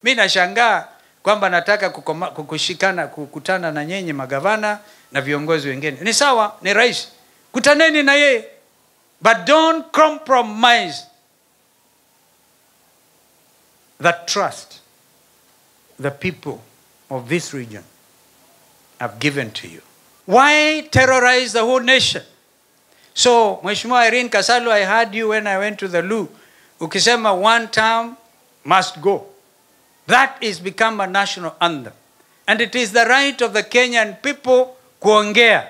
Mimi nashangaa kwamba nataka kukutana na nyenye magavana na viongozi wengine. Ni sawa, ni rais. Kutaneni na yeye. But don't compromise the trust the people of this region have given to you. Why terrorize the whole nation? So, Mheshimiwa Irene Kasalu, I heard you when I went to the loo. Ukisema one term must go. That is become a national anthem. And it is the right of the Kenyan people kuongea.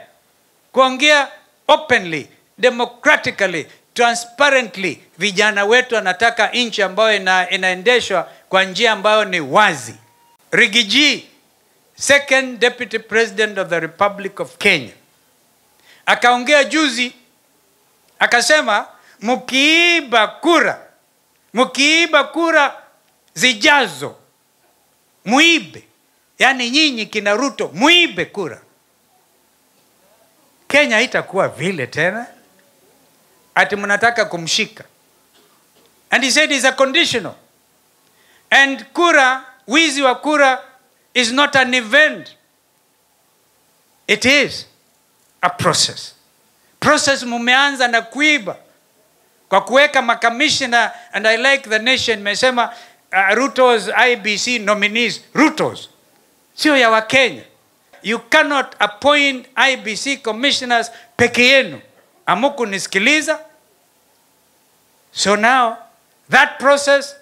Kuongea openly, democratically, transparently. Vijana wetu wanataka nchi ambayo inaendeshwa kwa njia ambayo ni wazi. Rigiji, second deputy president of the Republic of Kenya, akaongea juzi, akasema mkiiba kura zijazo, muibe. Yani nyinyi kina Ruto, muibe kura. Kenya haitakuwa vile tena. Ati mnataka kumshika. And he said it's a conditional. And kura, wizi wa kura is not an event. It is a process. Process mumeanza na kuiba. Kwa kuweka makamishna, and I like the nation, mesema Ruto's IBC nominees, Ruto's. Sio ya wa Kenya. You cannot appoint IBC commissioners peke yenu. Amuku nisikiliza. So now, that process,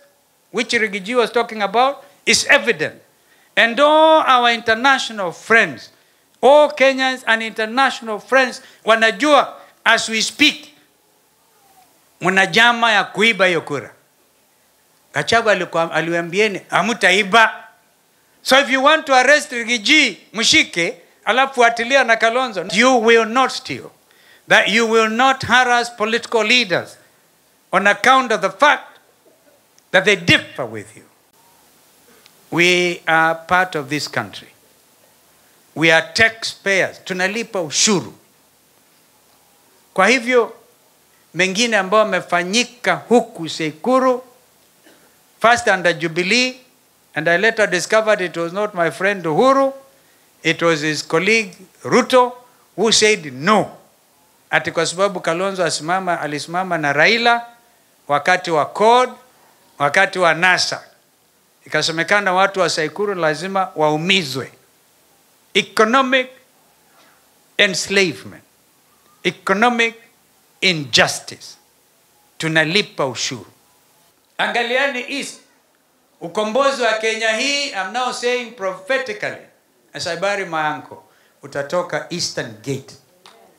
which Rigiji was talking about, is evident. And all our international friends, all Kenyans and international friends, wanajua, as we speak, mnajama ya kuiba hiyo kura. Gachagua aliwaambieni, hamutaiba. So if you want to arrest Rigiji, mshike, alafu atilia na Kalonzo, you will not steal. That you will not harass political leaders on account of the fact that they differ with you. We are part of this country. We are taxpayers. Tunalipa ushuru. Kwa hivyo, mengine ambao wamefanyika huku Sekuru, first under Jubilee, and I later discovered it was not my friend Uhuru, it was his colleague Ruto, who said no. Ati kwa sababu Kalonzo alisimama na Raila, wakati wa CORD, wakati wa NASA. Ikasemekana watu wa Sekuru lazima waumizwe. Economic enslavement. Economic injustice. Tunalipa ushuru. Angaliani East. Ukombozi wa Kenya hii, I'm now saying prophetically, as I bury my uncle, utatoka Eastern Gate.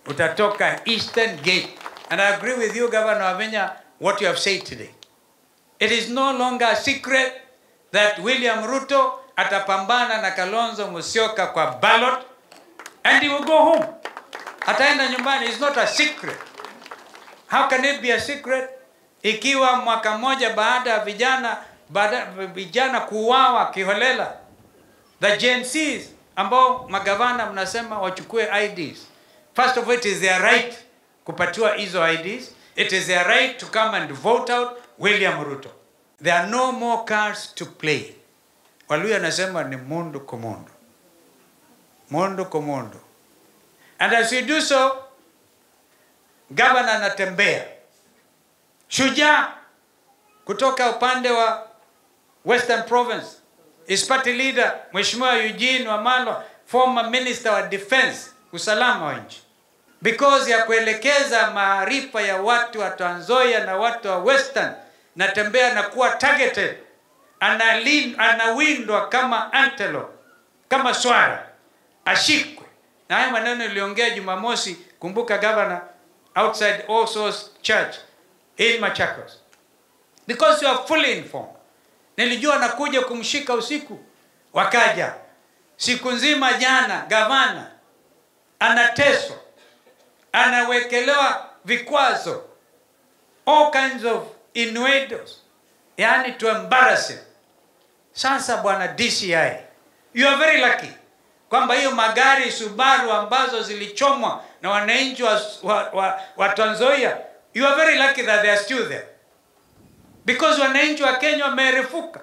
Utatoka Eastern Gate. And I agree with you, Governor Wavenya, what you have said today. It is no longer a secret that William Ruto atapambana na Kalonzo Musyoka kwa ballot, and he will go home. Ataenda nyumbani. It's not a secret. How can it be a secret? Ikiwa mwaka moja baada ya vijana kuuawa kiholela, the Gen Zs ambao magavana mnasema wachukue IDs. First of all, it is their right kupatiwa hizo IDs. It is their right to come and vote out William Ruto. There are no more cards to play. Waluya nasema ni mundu kumundu. Mundu kumundu. And as we do so, Governor anatembea. Shujaa kutoka upande wa Western Province, his party leader, Mheshimiwa Eugene Wamalwa, former Minister of Defense, usalama wa nchi. Because ya kuelekeza maarifa ya watu wa Trans Nzoia na watu wa Western, natembea na kuwa targeted. Anawindwa kama antelope, kama swara, ashikwe. Na haya maneno niliongea Jumamosi, kumbuka Governor, outside All Souls Church in Machakos. Because you are fully informed. Nilijua nakuja kumshika usiku. Wakaja. Siku nzima jana, gavana anateswa. Anawekelewa vikwazo. All kinds of innuendos. Yani to embarrass him. Sasa bwana DCI, you are very lucky kwamba hiyo magari Subaru ambazo zilichomwa na wananchi wa Trans Nzoia, you are very lucky that they are still there. Because wananchi wa Kenya wamerefuka.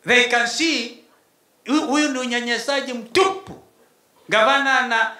they can see huyu ni unyanyasaji mtupu. Gavana ana